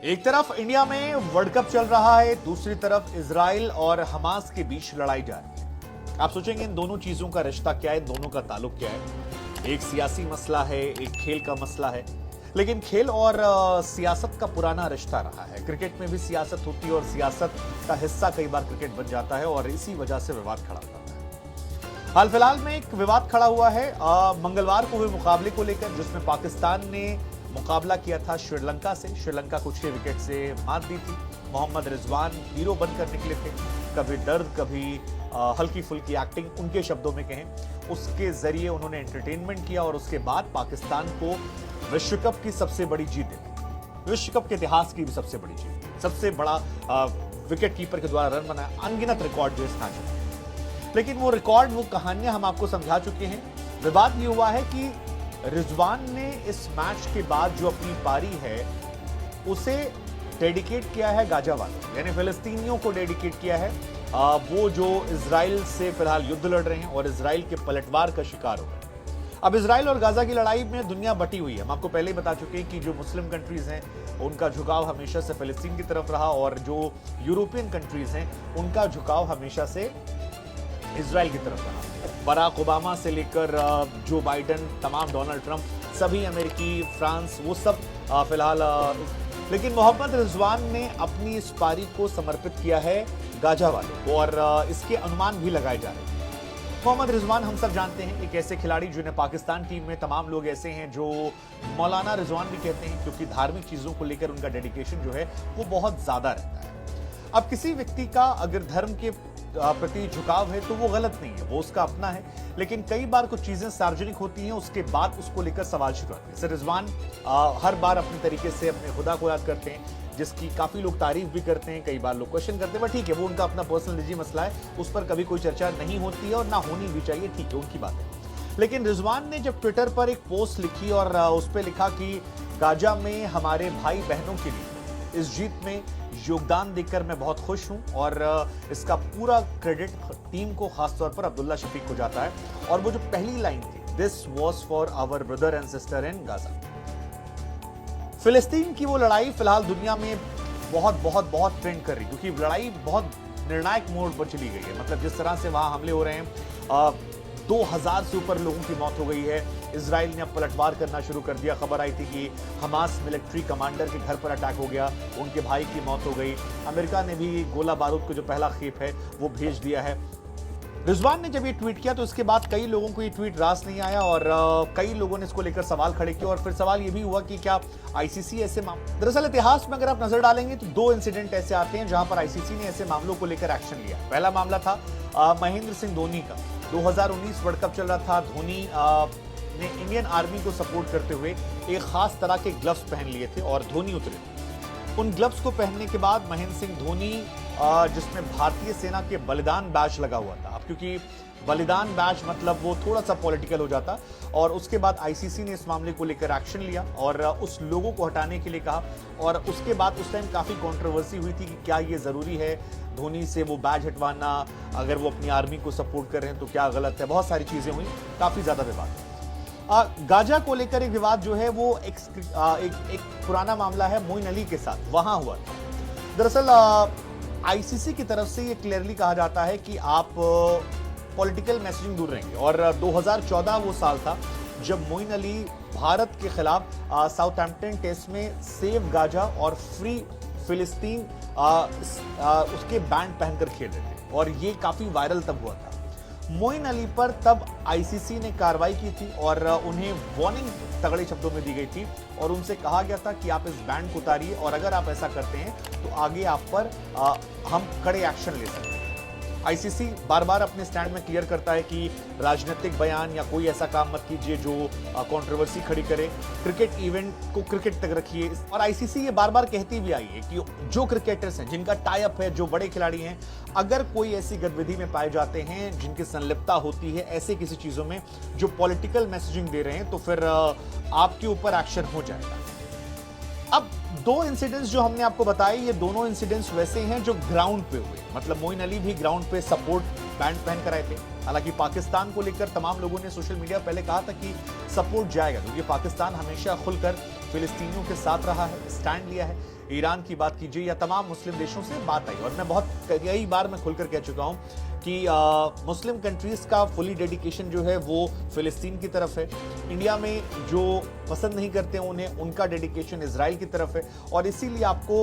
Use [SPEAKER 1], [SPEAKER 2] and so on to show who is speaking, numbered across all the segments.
[SPEAKER 1] एक तरफ इंडिया में वर्ल्ड कप चल रहा है, दूसरी तरफ इजराइल और हमास के बीच लड़ाई जा रही है। आप सोचेंगे इन दोनों चीजों का रिश्ता क्या है, इन दोनों का ताल्लुक क्या है। एक सियासी मसला है, एक खेल का मसला है। लेकिन खेल और सियासत का पुराना रिश्ता रहा है। क्रिकेट में भी सियासत होती है और सियासत का हिस्सा कई बार क्रिकेट बन जाता है और इसी वजह से विवाद खड़ा होता है। हाल फिलहाल में एक विवाद खड़ा हुआ है मंगलवार को हुए मुकाबले को लेकर, जिसमें पाकिस्तान ने मुकाबला किया था श्रीलंका से। श्रीलंका को 6 विकेट से मात दी थी। मोहम्मद रिजवान हीरो बनकर निकले थे। कभी दर्द, कभी हल्की फुल्की एक्टिंग, उनके शब्दों में कहें, उसके जरिए उन्होंने एंटरटेनमेंट किया और उसके बाद पाकिस्तान को विश्व कप की सबसे बड़ी जीत दी। विश्व कप के इतिहास की भी सबसे बड़ी जीत, सबसे बड़ा विकेट कीपर के द्वारा रन बनाया, अनगिनत रिकॉर्ड जो स्थान है। लेकिन वो रिकॉर्ड, वो कहानियां हम आपको समझा चुके हैं। विवाद ये हुआ है कि रिजवान ने इस मैच के बाद जो अपनी पारी है उसे डेडिकेट किया है गाजा वालों, यानी फिलिस्तीनियों को डेडिकेट किया है। वो जो इजराइल से फिलहाल युद्ध लड़ रहे हैं और इजराइल के पलटवार का शिकार हो गए। अब इजराइल और गाजा की लड़ाई में दुनिया बटी हुई है। हम आपको पहले ही बता चुके हैं कि जो मुस्लिम कंट्रीज हैं उनका झुकाव हमेशा से फिलिस्तीन की तरफ रहा और जो यूरोपियन कंट्रीज हैं उनका झुकाव हमेशा से इजराइल की तरफ रहा। बराक ओबामा से लेकर जो बाइडन, तमाम डोनाल्ड ट्रंप, सभी अमेरिकी, फ्रांस, वो सब फिलहाल। लेकिन मोहम्मद रिजवान ने अपनी इस पारी को समर्पित किया है गाजा वालों को और इसके अनुमान भी लगाए जा रहे हैं। मोहम्मद रिजवान हम सब जानते हैं, एक ऐसे खिलाड़ी जिन्हें पाकिस्तान टीम में तमाम लोग ऐसे हैं जो मौलाना रिजवान भी कहते हैं, क्योंकि धार्मिक चीजों को लेकर उनका डेडिकेशन जो है वो बहुत ज्यादा रहता है। अब किसी व्यक्ति का अगर धर्म के प्रति झुकाव है तो वो गलत नहीं है, वो उसका अपना है। लेकिन कई बार कुछ चीजें सार्वजनिक होती हैं, उसके बाद उसको लेकर सवाल शुरू होते हैं। जैसे रिजवान हर बार अपने तरीके से अपने खुदा को याद करते हैं, जिसकी काफी लोग तारीफ भी करते हैं, कई बार लोग क्वेश्चन करते हैं, बट ठीक है, वो उनका अपना पर्सनल निजी मसला है, उस पर कभी कोई चर्चा नहीं होती है और ना होनी भी चाहिए, ठीक है, उनकी बात है। लेकिन रिजवान ने जब ट्विटर पर एक पोस्ट लिखी और उस पर लिखा कि गाजा में हमारे भाई बहनों के लिए इस जीत में योगदान देकर मैं बहुत खुश हूं और इसका पूरा क्रेडिट टीम को, खासतौर पर अब्दुल्ला शफीक को जाता है। और वो जो पहली लाइन थी, this was for our brother and sister in Gaza. फिलिस्तीन की वो लड़ाई फिलहाल दुनिया में बहुत बहुत बहुत ट्रेंड कर रही, क्योंकि लड़ाई बहुत निर्णायक मोड़ पर चली गई है। मतलब जिस तरह से वहां हमले हो रहे हैं, 2000 से ऊपर लोगों की मौत हो गई है। इजराइल ने अब पलटवार करना शुरू कर दिया। खबर आई थी कि हमास मिलिट्री कमांडर के घर पर अटैक हो गया, उनके भाई की मौत हो गई। अमेरिका ने भी गोला बारूद को जो पहला खेप है वो भेज दिया है। रिजवान ने जब ये ट्वीट किया तो इसके बाद कई लोगों को ये ट्वीट रास नहीं आया और कई लोगों ने इसको लेकर सवाल खड़े किए। और फिर सवाल ये भी हुआ कि क्या आईसीसी ऐसे दरअसल इतिहास में अगर आप नजर डालेंगे तो 2 इंसिडेंट ऐसे आते हैं जहां पर आईसीसी ने ऐसे मामलों को लेकर एक्शन लिया। पहला मामला था महेंद्र सिंह धोनी का। 2019 वर्ल्ड कप चल रहा था। धोनी ने इंडियन आर्मी को सपोर्ट करते हुए एक खास तरह के ग्लव्स पहन लिए थे और धोनी उतरे। उन ग्लव्स को पहनने के बाद महेंद्र सिंह धोनी, जिसमें भारतीय सेना के बलिदान बैच लगा हुआ था, अब क्योंकि बलिदान बैच मतलब वो थोड़ा सा पॉलिटिकल हो जाता, और उसके बाद आईसीसी ने इस मामले को लेकर एक्शन लिया और उस लोगों को हटाने के लिए कहा। और उसके बाद उस टाइम काफी कंट्रोवर्सी हुई थी कि क्या ये जरूरी है धोनी से वो बैच हटवाना, अगर वो अपनी आर्मी को सपोर्ट कर रहे हैं तो क्या गलत है। बहुत सारी चीजें हुई, काफी ज्यादा विवाद। गाजा को लेकर एक विवाद जो है वो एक पुराना मामला है मोइन अली के साथ, वहां हुआ था। दरअसल आईसीसी की तरफ से ये क्लियरली कहा जाता है कि आप पॉलिटिकल मैसेजिंग दूर रहेंगे। और 2014 वो साल था जब मोइन अली भारत के खिलाफ साउथहैम्पटन टेस्ट में सेव गाजा और फ्री फिलिस्तीन उसके बैंड पहनकर खेल रहे थे और ये काफी वायरल तब हुआ था। मोइन अली पर तब आईसीसी ने कार्रवाई की थी और उन्हें वार्निंग तगड़े शब्दों में दी गई थी और उनसे कहा गया था कि आप इस बैंड को उतारिए और अगर आप ऐसा करते हैं तो आगे आप पर हम कड़े एक्शन ले सकते हैं। आईसीसी बार बार अपने स्टैंड में क्लियर करता है कि राजनीतिक बयान या कोई ऐसा काम मत कीजिए जो कंट्रोवर्सी खड़ी करे, क्रिकेट इवेंट को क्रिकेट तक रखिए। और आईसीसी ये बार बार कहती भी आई है कि जो क्रिकेटर्स हैं, जिनका टाई अप है, जो बड़े खिलाड़ी हैं, अगर कोई ऐसी गतिविधि में पाए जाते हैं जिनकी संलिप्तता होती है ऐसे किसी चीजों में जो पॉलिटिकल मैसेजिंग दे रहे हैं, तो फिर आपके ऊपर एक्शन हो जाएगा। अब 2 इंसिडेंट्स जो हमने आपको बताए, ये दोनों इंसिडेंट्स वैसे हैं जो ग्राउंड पे हुए। मतलब मोइन अली भी ग्राउंड पे सपोर्ट बैंड पहन कर आए थे। हालांकि पाकिस्तान को लेकर तमाम लोगों ने सोशल मीडिया पहले कहा था कि सपोर्ट जाएगा, क्योंकि पाकिस्तान हमेशा खुलकर फिलिस्तीनियों के साथ रहा है, स्टैंड लिया है। ईरान की बात कीजिए या तमाम मुस्लिम देशों से बात आई, और मैं बहुत कई बार मैं खुलकर कह चुका हूं कि मुस्लिम कंट्रीज का फुली डेडिकेशन जो है वो फिलिस्तीन की तरफ है। इंडिया में जो पसंद नहीं करते हैं उन्हें, उनका डेडिकेशन इजराइल की तरफ है, और इसीलिए आपको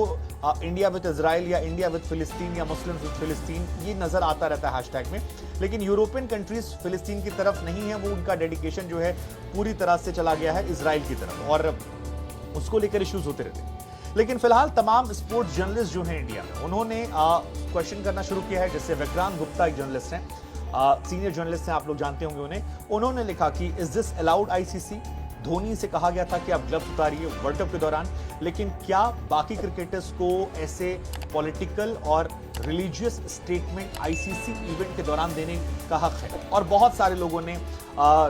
[SPEAKER 1] इंडिया विद इजराइल या इंडिया विद फिलिस्तीन या मुस्लिम विद फिलिस्तीन ये नजर आता रहता है हैशटैग में। लेकिन यूरोपियन कंट्रीज फिलिस्तीन की तरफ नहीं है, वो उनका डेडिकेशन जो है पूरी तरह से चला गया है इजराइल की तरफ, और उसको लेकर इश्यूज होते रहते हैं। लेकिन फिलहाल तमाम स्पोर्ट्स जर्नलिस्ट जो हैं इंडिया में, उन्होंने क्वेश्चन करना शुरू किया है। जैसे विक्रांत गुप्ता एक जर्नलिस्ट हैं, सीनियर जर्नलिस्ट हैं, आप लोग जानते होंगे उन्हें। उन्होंने लिखा कि is this allowed ICC? Dhoni से कहा गया था कि आप ग्लव्स उतारिए वर्ल्ड कप के दौरान, लेकिन क्या बाकी क्रिकेटर्स को ऐसे पॉलिटिकल और रिलीजियस स्टेटमेंट आईसीसी इवेंट के दौरान देने का हक है? और बहुत सारे लोगों ने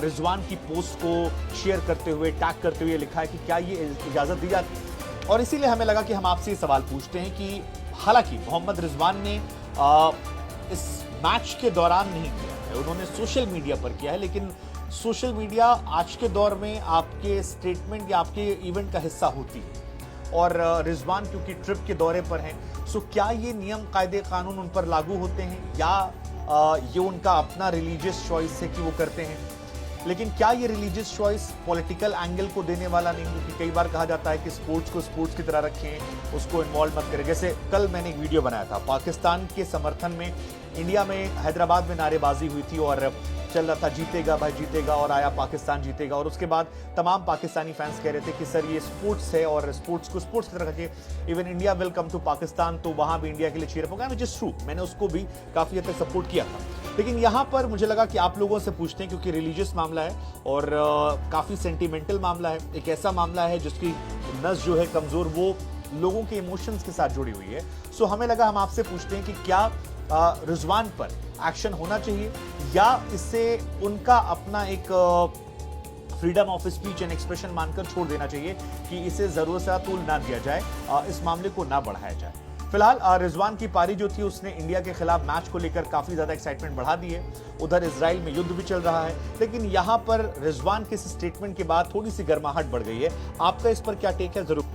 [SPEAKER 1] रिजवान की पोस्ट को शेयर करते हुए, टैग करते हुए लिखा है कि क्या ये इजाजत दी जाती है? और इसीलिए हमें लगा कि हम आपसे ये सवाल पूछते हैं कि हालांकि मोहम्मद रिजवान ने इस मैच के दौरान नहीं किया है, उन्होंने सोशल मीडिया पर किया है, लेकिन सोशल मीडिया आज के दौर में आपके स्टेटमेंट या आपके इवेंट का हिस्सा होती है, और रिजवान क्योंकि ट्रिप के दौरे पर हैं, सो क्या ये नियम कायदे कानून उन पर लागू होते हैं, या ये उनका अपना रिलीजियस चॉइस है कि वो करते हैं? लेकिन क्या ये रिलीजियस चॉइस पॉलिटिकल एंगल को देने वाला नहीं? क्योंकि कई बार कहा जाता है कि स्पोर्ट्स को स्पोर्ट्स की तरह रखें, उसको इन्वॉल्व मत करें। जैसे कल मैंने एक वीडियो बनाया था, पाकिस्तान के समर्थन में इंडिया में हैदराबाद में नारेबाजी हुई थी, और चल रहा था जीतेगा भाई जीतेगा, और आया पाकिस्तान जीतेगा, और उसके बाद तमाम पाकिस्तानी फैंस कह रहे थे कि सर ये स्पोर्ट्स है और स्पोर्ट्स को स्पोर्ट्स की तरह रखिए, even India will come to Pakistan, तो वहां भी इंडिया के लिए चीयर होगा, विच इज ट्रू, मैंने उसको भी काफी हद तक सपोर्ट किया था। लेकिन यहां पर मुझे लगा कि आप लोगों से पूछते हैं, क्योंकि रिलीजियस मामला है और काफी सेंटिमेंटल मामला है, एक ऐसा मामला है जिसकी नस जो है कमजोर, वो लोगों के इमोशंस के साथ जुड़ी हुई है। सो हमें लगा हम आपसे पूछते हैं कि क्या रिजवान पर एक्शन होना चाहिए, या इससे उनका अपना एक freedom of speech and expression मानकर छोड़ देना चाहिए कि इसे जरूरत से तूल ना दिया जाए, इस मामले को ना बढ़ाया जाए। फिलहाल रिजवान की पारी जो थी उसने इंडिया के खिलाफ मैच को लेकर काफी ज्यादा एक्साइटमेंट बढ़ा दी है। उधर इजराइल में युद्ध भी चल रहा है, लेकिन यहां पर रिजवान के स्टेटमेंट के बाद थोड़ी सी गर्माहट बढ़ गई है। आपका इस पर क्या टेक है, जरूर